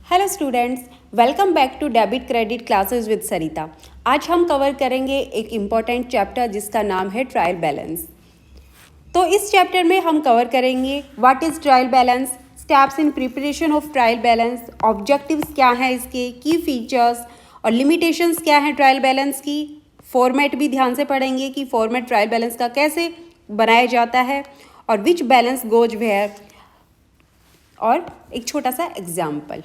Hello students, welcome back to debit credit classes with Sarita. आज हम cover करेंगे एक इम्पॉर्टेंट चैप्टर जिसका नाम है ट्रायल बैलेंस। तो इस चैप्टर में हम कवर करेंगे what is trial balance, steps in preparation of trial balance, objectives क्या हैं इसके, की फीचर्स और लिमिटेशंस क्या हैं ट्रायल बैलेंस की। फॉर्मेट भी ध्यान से पढ़ेंगे कि फॉर्मेट ट्रायल बैलेंस का कैसे बनाया जाता है और विच बैलेंस गोज वेयर, और एक छोटा सा एग्जाम्पल।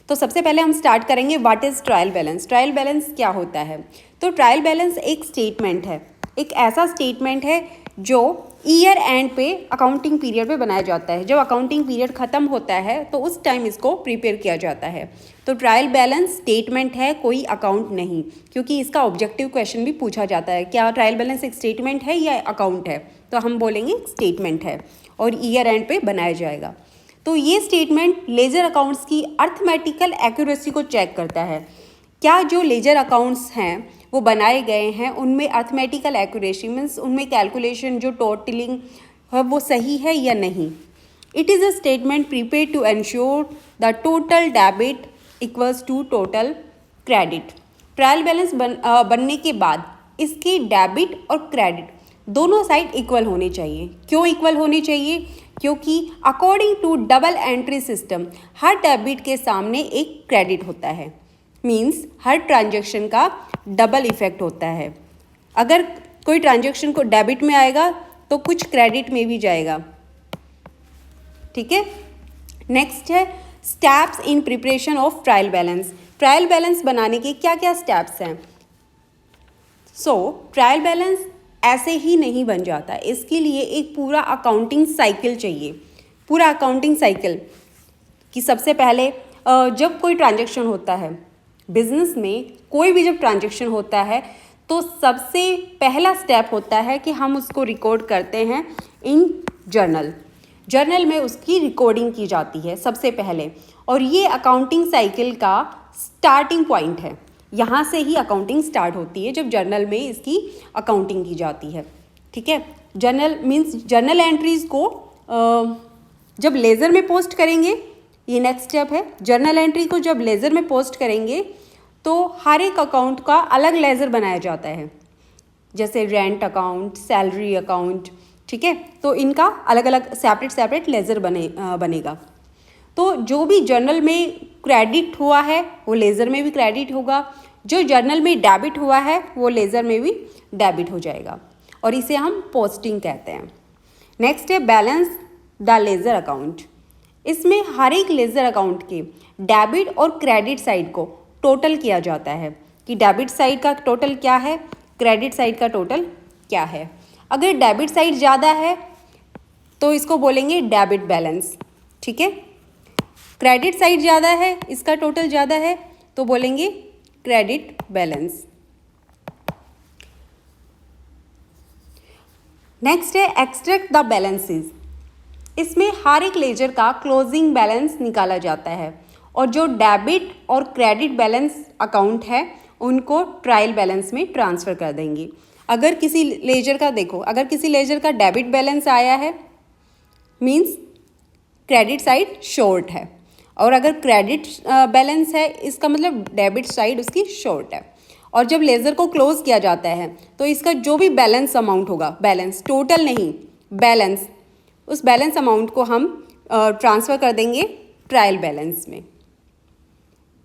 तो सबसे पहले हम स्टार्ट करेंगे what is trial balance. Trial balance क्या होता है? तो ट्रायल बैलेंस एक स्टेटमेंट है, एक ऐसा स्टेटमेंट है जो ईयर एंड पे अकाउंटिंग पीरियड पे बनाया जाता है। जब अकाउंटिंग पीरियड ख़त्म होता है तो उस टाइम इसको प्रिपेयर किया जाता है। तो ट्रायल बैलेंस स्टेटमेंट है, कोई अकाउंट नहीं, क्योंकि इसका ऑब्जेक्टिव क्वेश्चन भी पूछा जाता है, क्या ट्रायल बैलेंस एक स्टेटमेंट है या अकाउंट है? तो हम बोलेंगे स्टेटमेंट है और ईयर एंड पे बनाया जाएगा। तो ये स्टेटमेंट लेजर अकाउंट्स की अर्थमेटिकल एक्यूरेसी को चेक करता है। क्या जो लेजर अकाउंट्स हैं वो बनाए गए हैं उनमें अर्थमेटिकल एक्यूरेसी मीन्स उनमें कैलकुलेशन जो टोटलिंग है वो सही है या नहीं। It is a statement prepared to ensure the total debit equals to total credit. Trial balance बनने के बाद इसकी डेबिट और क्रेडिट दोनों साइड इक्वल होने चाहिए। क्यों इक्वल होने चाहिए? क्योंकि according to double entry system हर डेबिट के सामने एक क्रेडिट होता है, मींस हर ट्रांजैक्शन का डबल इफेक्ट होता है। अगर कोई ट्रांजैक्शन को डेबिट में आएगा तो कुछ क्रेडिट में भी जाएगा। ठीक है, नेक्स्ट है steps in preparation of trial balance. Trial balance बनाने के क्या क्या स्टेप्स हैं? ट्रायल बैलेंस ऐसे ही नहीं बन जाता, इसके लिए एक पूरा अकाउंटिंग साइकिल चाहिए। पूरा अकाउंटिंग साइकिल कि सबसे पहले जब कोई ट्रांजैक्शन होता है बिजनेस में, कोई भी जब ट्रांजैक्शन होता है तो सबसे पहला स्टेप होता है कि हम उसको रिकॉर्ड करते हैं इन जर्नल। जर्नल में उसकी रिकॉर्डिंग की जाती है सबसे पहले, और ये अकाउंटिंग साइकिल का स्टार्टिंग पॉइंट है। यहाँ से ही अकाउंटिंग स्टार्ट होती है जब जर्नल में इसकी अकाउंटिंग की जाती है। ठीक है, जर्नल मीन्स जर्नल एंट्रीज को जब लेज़र में पोस्ट करेंगे, ये नेक्स्ट स्टेप है। जर्नल एंट्री को जब लेज़र में पोस्ट करेंगे तो हर एक अकाउंट का अलग लेज़र बनाया जाता है, जैसे रेंट अकाउंट, सैलरी अकाउंट। ठीक है, तो इनका अलग अलग सेपरेट लेज़र बनेगा। तो जो भी जर्नल में क्रेडिट हुआ है वो लेज़र में भी क्रेडिट होगा, जो जर्नल में डेबिट हुआ है वो लेज़र में भी डेबिट हो जाएगा, और इसे हम पोस्टिंग कहते हैं। नेक्स्ट है बैलेंस द लेज़र अकाउंट। इसमें हर एक लेज़र अकाउंट के डेबिट और क्रेडिट साइड को टोटल किया जाता है कि डेबिट साइड का टोटल क्या है, क्रेडिट साइड का टोटल क्या है। अगर डेबिट साइड ज़्यादा है तो इसको बोलेंगे डेबिट बैलेंस। ठीक है, क्रेडिट साइड ज़्यादा है, इसका टोटल ज़्यादा है तो बोलेंगे क्रेडिट बैलेंस। नेक्स्ट है एक्सट्रैक्ट द बैलेंसेस। इसमें हर एक लेजर का क्लोजिंग बैलेंस निकाला जाता है, और जो डेबिट और क्रेडिट बैलेंस अकाउंट है उनको ट्रायल बैलेंस में ट्रांसफ़र कर देंगे। अगर किसी लेजर का देखो, अगर किसी लेजर का डेबिट बैलेंस आया है मीन्स क्रेडिट साइड शॉर्ट है, और अगर क्रेडिट बैलेंस है इसका मतलब डेबिट साइड उसकी शॉर्ट है। और जब लेज़र को क्लोज किया जाता है तो इसका जो भी बैलेंस अमाउंट होगा, बैलेंस टोटल नहीं, बैलेंस, उस बैलेंस अमाउंट को हम ट्रांसफ़र कर देंगे ट्रायल बैलेंस में।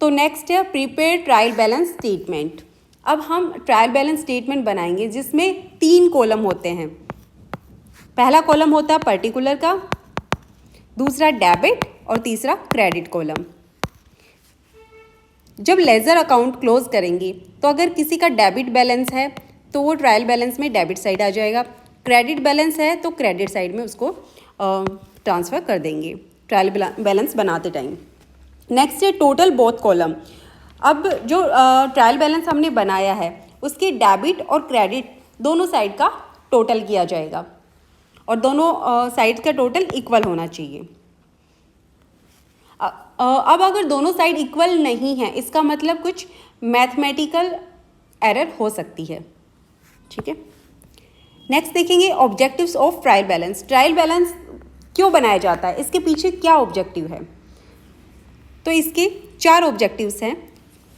तो नेक्स्ट है प्रिपेयर ट्रायल बैलेंस स्टेटमेंट। अब हम ट्रायल बैलेंस स्टेटमेंट बनाएंगे जिसमें 3 कॉलम होते हैं। पहला कॉलम होता है पर्टिकुलर का, दूसरा डेबिट और तीसरा क्रेडिट कॉलम। जब लेज़र अकाउंट क्लोज करेंगे तो अगर किसी का डेबिट बैलेंस है तो वो ट्रायल बैलेंस में डेबिट साइड आ जाएगा, क्रेडिट बैलेंस है तो क्रेडिट साइड में उसको ट्रांसफ़र कर देंगे ट्रायल बैलेंस बनाते टाइम। नेक्स्ट है टोटल बोथ कॉलम। अब जो ट्रायल बैलेंस हमने बनाया है उसके डेबिट और क्रेडिट दोनों साइड का टोटल किया जाएगा, और दोनों साइड का टोटल इक्वल होना चाहिए। अब अगर दोनों साइड इक्वल नहीं है इसका मतलब कुछ मैथमेटिकल एरर हो सकती है। ठीक है, नेक्स्ट देखेंगे objectives of trial balance. Trial balance क्यों बनाया जाता है, इसके पीछे क्या ऑब्जेक्टिव है? तो इसके 4 ऑब्जेक्टिव्स हैं।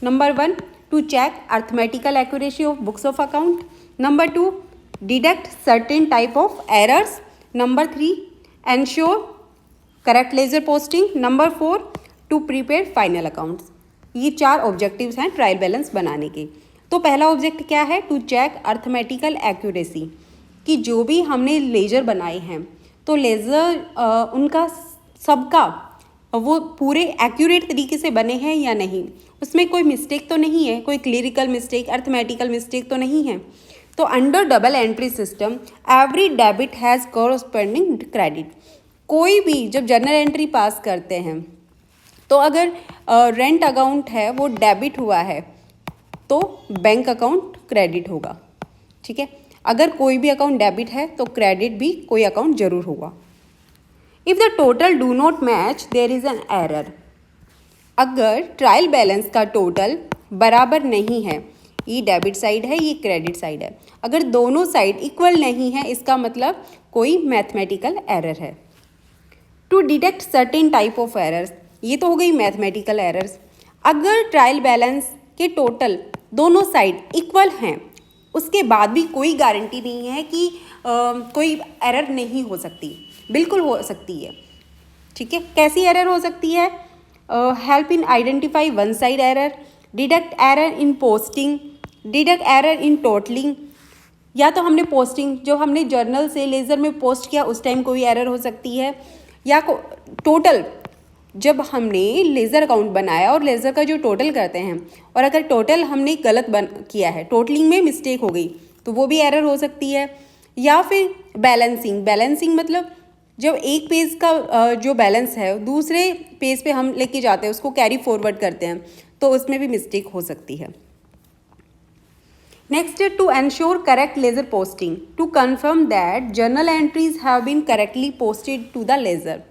Number 1, to check arithmetical accuracy of books of account. Number 2, deduct certain type of errors. Number 3, ensure correct ledger posting. Number 4, to prepare final accounts. ये 4 ऑब्जेक्टिव्स हैं ट्रायल बैलेंस बनाने के। तो पहला ऑब्जेक्ट क्या है? टू चेक अर्थमेटिकल एक्यूरेसी, कि जो भी हमने लेजर बनाए हैं तो लेज़र उनका सबका वो पूरे एक्यूरेट तरीके से बने हैं या नहीं, उसमें कोई मिस्टेक तो नहीं है, कोई क्लियरिकल मिस्टेक, अर्थमेटिकल मिस्टेक तो नहीं है। तो under double entry system every debit has corresponding credit. कोई भी जब जर्नल एंट्री पास करते हैं तो अगर रेंट अकाउंट है वो डेबिट हुआ है तो बैंक अकाउंट क्रेडिट होगा, ठीक है। अगर कोई भी अकाउंट डेबिट है तो क्रेडिट भी कोई अकाउंट जरूर होगा। If the total do not match there is an error. अगर ट्रायल बैलेंस का टोटल बराबर नहीं है, ये डेबिट साइड है, ये क्रेडिट साइड है, अगर दोनों साइड इक्वल नहीं है, इसका मतलब कोई मैथमेटिकल एरर है। To detect certain type of errors, ये तो हो गई मैथमेटिकल एरर्स। अगर ट्रायल बैलेंस के टोटल दोनों साइड इक्वल हैं, उसके बाद भी कोई गारंटी नहीं है कि कोई एरर नहीं हो सकती, बिल्कुल हो सकती है, ठीक है। कैसी एरर हो सकती है? Help in identify one side error, deduct error in posting, deduct error in totalling. या तो हमने पोस्टिंग, जो हमने जर्नल से लेज़र में पोस्ट किया उस टाइम कोई एरर हो सकती है, या टोटल जब हमने लेज़र अकाउंट बनाया और लेज़र का जो टोटल करते हैं और अगर टोटल हमने गलत किया है, टोटलिंग में मिस्टेक हो गई तो वो भी एरर हो सकती है। या फिर बैलेंसिंग, बैलेंसिंग मतलब जब एक पेज का जो बैलेंस है दूसरे पेज पे हम लेके जाते हैं, उसको कैरी फॉरवर्ड करते हैं, तो उसमें भी मिस्टेक हो सकती है। नेक्स्ट है to ensure correct ledger posting, to confirm that journal entries have been correctly posted to the ledger.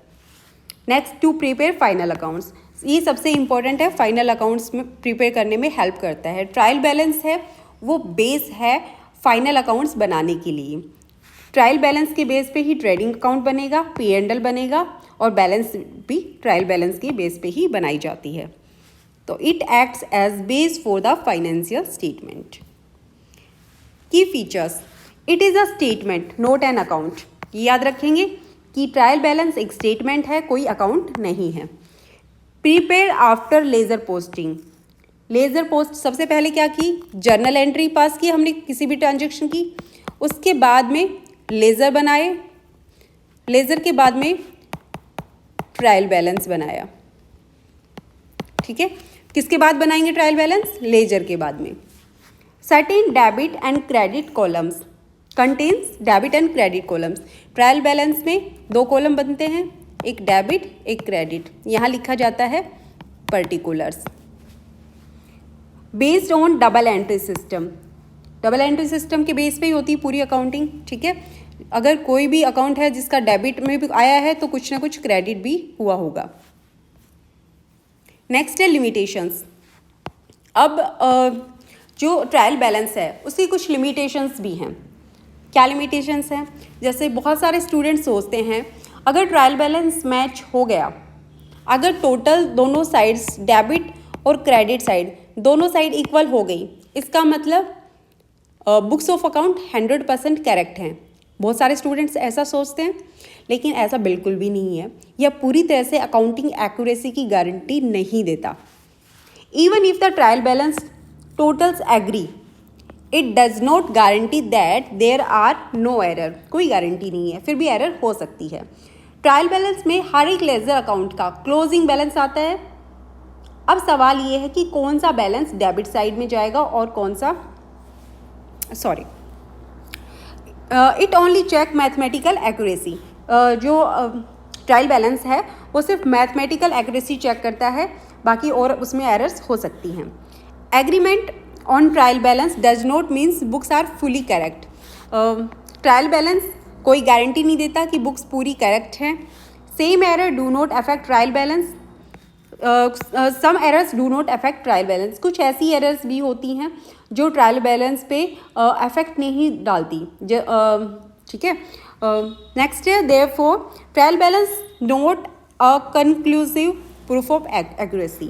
Next, to prepare final accounts, ये सबसे इंपॉर्टेंट है, फाइनल अकाउंट्स में प्रिपेयर करने में हेल्प करता है। ट्रायल बैलेंस है वो बेस है फाइनल अकाउंट्स बनाने के लिए। ट्रायल बैलेंस के बेस पे ही ट्रेडिंग अकाउंट बनेगा, P&L बनेगा, और बैलेंस भी ट्रायल बैलेंस के बेस पे ही बनाई जाती है। तो it acts as base for the financial statement. Key features, it is a statement not an account. ये याद रखेंगे कि ट्रायल बैलेंस एक स्टेटमेंट है, कोई अकाउंट नहीं है। Prepare after laser posting, laser post सबसे पहले क्या की? जर्नल एंट्री पास की हमने किसी भी ट्रांजेक्शन की, उसके बाद में लेज़र बनाए, लेज़र के बाद में ट्रायल बैलेंस बनाया, ठीक है। किसके बाद बनाएंगे ट्रायल बैलेंस? लेज़र के बाद में। Certain debit and credit columns contains debit and credit columns. Trial balance में 2 कॉलम बनते हैं, एक डेबिट एक क्रेडिट, यहाँ लिखा जाता है particulars. Based on double entry system, double entry system के बेस पे ही होती है पूरी अकाउंटिंग, ठीक है। अगर कोई भी अकाउंट है जिसका डेबिट में भी आया है तो कुछ ना कुछ क्रेडिट भी हुआ होगा। नेक्स्ट है लिमिटेशंस। अब जो ट्रायल बैलेंस है उसकी कुछ लिमिटेशंस भी हैं। क्या लिमिटेशंस हैं? जैसे बहुत सारे स्टूडेंट्स सोचते हैं अगर ट्रायल बैलेंस मैच हो गया, अगर टोटल दोनों साइड्स डेबिट और क्रेडिट साइड दोनों साइड इक्वल हो गई, इसका मतलब बुक्स ऑफ अकाउंट 100% करेक्ट हैं। बहुत सारे स्टूडेंट्स ऐसा सोचते हैं, लेकिन ऐसा बिल्कुल भी नहीं है। यह पूरी तरह से अकाउंटिंग एक्यूरेसी की गारंटी नहीं देता। Even if the trial balance totals agree, it does not guarantee that there are no error. कोई गारंटी नहीं है, फिर भी एरर हो सकती है। ट्रायल बैलेंस में हर एक लेज़र अकाउंट का क्लोजिंग बैलेंस आता है। अब सवाल ये है कि कौन सा बैलेंस डेबिट साइड में जाएगा और कौन सा it only check mathematical accuracy. जो ट्रायल बैलेंस है वो सिर्फ मैथमेटिकल एक्यूरेसी चेक करता है, बाकी और उसमें एरर्स हो सकती हैं। Agreement on trial balance does not means books are fully correct. Trial balance कोई गारंटी नहीं देता कि बुक्स पूरी करेक्ट हैं। Same error do not affect trial balance, some errors do not affect trial balance. कुछ ऐसी एरर्स भी होती हैं जो ट्रायल बैलेंस पे अफेक्ट नहीं डालती, ठीक है। नेक्स्ट है therefore trial balance not a conclusive proof of accuracy.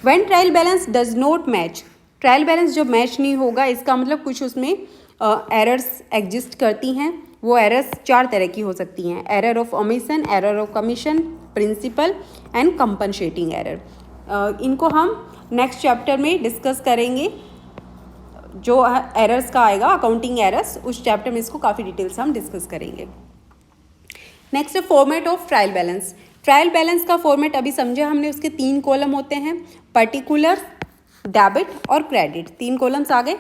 When trial balance does not match, trial balance जब मैच नहीं होगा इसका मतलब कुछ उसमें एरर्स एग्जिस्ट करती हैं। वो एरर्स 4 तरह की हो सकती हैं, error of omission, error of commission, principle and compensating error. इनको हम नेक्स्ट चैप्टर में डिस्कस करेंगे। जो एरर्स का आएगा अकाउंटिंग एरर्स, उस चैप्टर में इसको काफ़ी डिटेल्स हम डिस्कस करेंगे। नेक्स्ट है format of trial balance. Trial balance का फॉर्मेट अभी समझा हमने, उसके 3 कॉलम होते हैं, पर्टिकुलर, डेबिट और क्रेडिट। 3 कॉलम्स आ गए।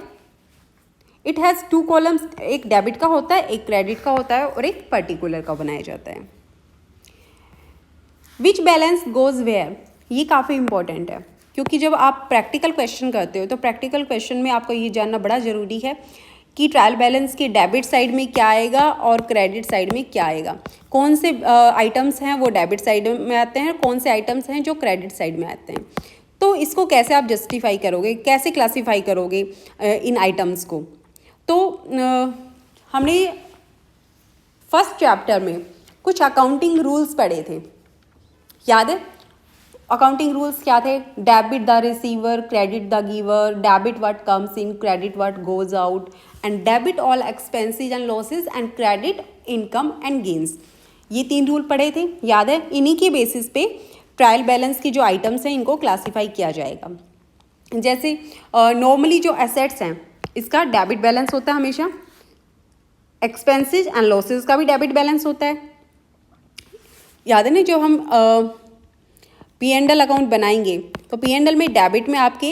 इट हैज़ 2 कॉलम्स, एक डेबिट का होता है, एक क्रेडिट का होता है और एक पर्टिकुलर का बनाया जाता है। विच बैलेंस गोज वेयर, ये काफ़ी इंपॉर्टेंट है क्योंकि जब आप प्रैक्टिकल क्वेश्चन करते हो तो प्रैक्टिकल क्वेश्चन में आपको ये जानना बड़ा ज़रूरी है कि ट्रायल बैलेंस के डेबिट साइड में क्या आएगा और क्रेडिट साइड में क्या आएगा। कौन से आइटम्स हैं वो डेबिट साइड में आते हैं, कौन से आइटम्स हैं जो क्रेडिट साइड में आते हैं। तो इसको कैसे आप जस्टिफाई करोगे, कैसे क्लासीफाई करोगे इन आइटम्स को। तो हमने फर्स्ट चैप्टर में कुछ अकाउंटिंग रूल्स पढ़े थे, याद है? अकाउंटिंग रूल्स क्या थे? Debit the receiver, credit the giver, debit what comes in, credit what goes out, and debit all expenses and losses and credit income and gains. ये 3 rule पढ़े थे, याद है? इन्हीं के बेसिस पे ट्रायल बैलेंस की जो आइटम्स हैं इनको क्लासीफाई किया जाएगा। जैसे नॉर्मली जो एसेट्स हैं इसका डेबिट बैलेंस होता है हमेशा, एक्सपेंसेस एंड लॉसेस का भी डेबिट बैलेंस होता है, याद है ना? जो हम P&L अकाउंट बनाएंगे तो P&L में डेबिट में आपके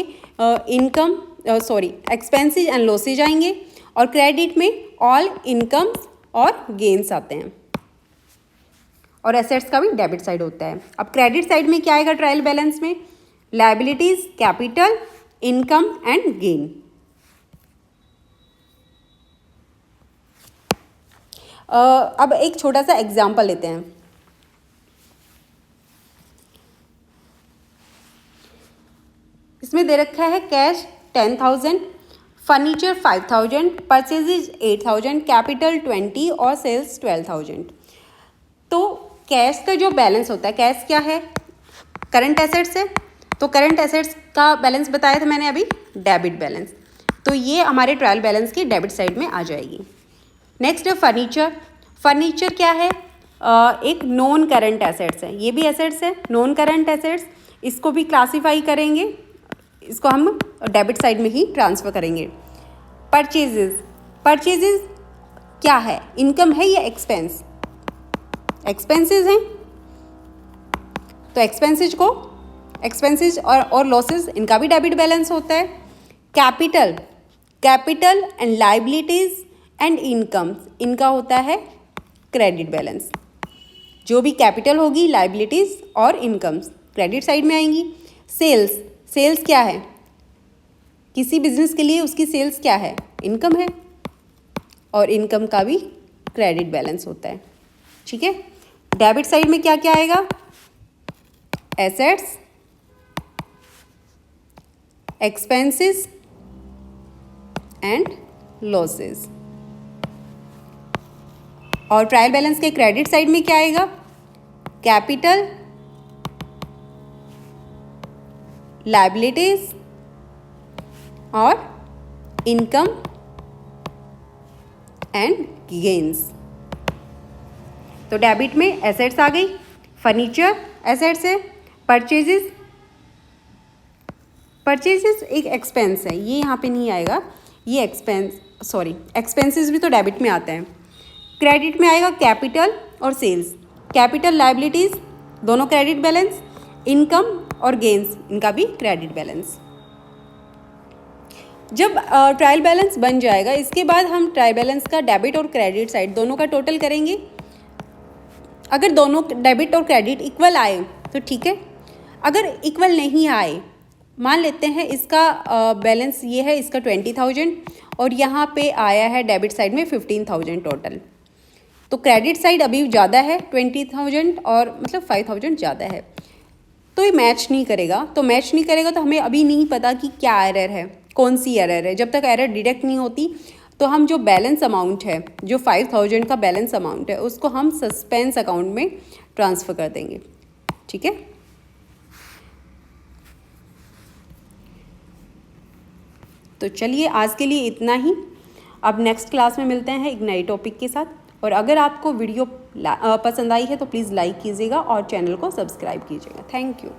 एक्सपेंसेस एंड लॉसेज आएंगे और क्रेडिट में ऑल इनकम्स और गेन्स आते हैं, और एसेट्स का भी डेबिट साइड होता है। अब क्रेडिट साइड में क्या आएगा ट्रायल बैलेंस में? Liabilities, capital, income and gain. अब एक छोटा सा एग्जाम्पल लेते हैं। इसमें दे रखा है कैश 10,000, फर्नीचर 5,000, परचेजेज 8,000, कैपिटल 20 और सेल्स 12,000। तो कैश का जो बैलेंस होता है, कैश क्या है? करंट एसेट्स है। तो करंट एसेट्स का बैलेंस बताया था मैंने अभी, डेबिट बैलेंस। तो ये हमारे ट्रायल बैलेंस की डेबिट साइड में आ जाएगी। नेक्स्ट है फर्नीचर। फर्नीचर क्या है? एक नॉन करंट एसेट्स है, ये भी एसेट्स है, नॉन करंट एसेट्स। इसको भी क्लासीफाई करेंगे, इसको हम डेबिट साइड में ही ट्रांसफ़र करेंगे। परचेजेस, परचेजेस क्या है? इनकम है या एक्सपेंस? एक्सपेंसेस हैं, तो एक्सपेंसेस और लॉसेस इनका भी डेबिट बैलेंस होता है। Capital, capital and liabilities and income, इनका होता है क्रेडिट बैलेंस। जो भी कैपिटल होगी, लायबिलिटीज़ और इनकम्स क्रेडिट साइड में आएंगी। सेल्स, सेल्स क्या है? किसी बिजनेस के लिए उसकी सेल्स क्या है? इनकम है, और इनकम का भी क्रेडिट बैलेंस होता है। ठीक है। डेबिट साइड में क्या क्या आएगा? Assets, expenses and losses. और ट्रायल बैलेंस के क्रेडिट साइड में क्या आएगा? कैपिटल, लायबिलिटीज और इनकम एंड गेन्स। तो डेबिट में एसेट्स आ गई, फर्नीचर एसेट्स है, परचेजेस, परचेजेस एक एक्सपेंस है, ये यहाँ पे नहीं आएगा, ये एक्सपेंसेस भी तो डेबिट में आता है। क्रेडिट में आएगा कैपिटल और सेल्स, कैपिटल लायबिलिटीज़ दोनों क्रेडिट बैलेंस, इनकम और गेन्स इनका भी क्रेडिट बैलेंस। जब ट्रायल बैलेंस बन जाएगा इसके बाद हम ट्रायल बैलेंस का डेबिट और क्रेडिट साइड दोनों का टोटल करेंगे। अगर दोनों डेबिट और क्रेडिट इक्वल आए तो ठीक है, अगर इक्वल नहीं आए, मान लेते हैं इसका बैलेंस ये है, इसका 20,000 और यहाँ पे आया है डेबिट साइड में 15,000 टोटल, तो क्रेडिट साइड अभी ज़्यादा है 20,000 और मतलब 5,000 ज़्यादा है, तो ये मैच नहीं करेगा। तो मैच नहीं करेगा तो हमें अभी नहीं पता कि क्या एरर है, कौन सी एरर है। जब तक एरर डिटेक्ट नहीं होती तो हम जो बैलेंस अमाउंट है, जो 5,000 का बैलेंस अमाउंट है, उसको हम सस्पेंस अकाउंट में ट्रांसफ़र कर देंगे। ठीक है। तो चलिए आज के लिए इतना ही। अब नेक्स्ट क्लास में मिलते हैं एक नए टॉपिक के साथ। और अगर आपको वीडियो पसंद आई है तो प्लीज़ लाइक कीजिएगा और चैनल को सब्सक्राइब कीजिएगा। Thank you.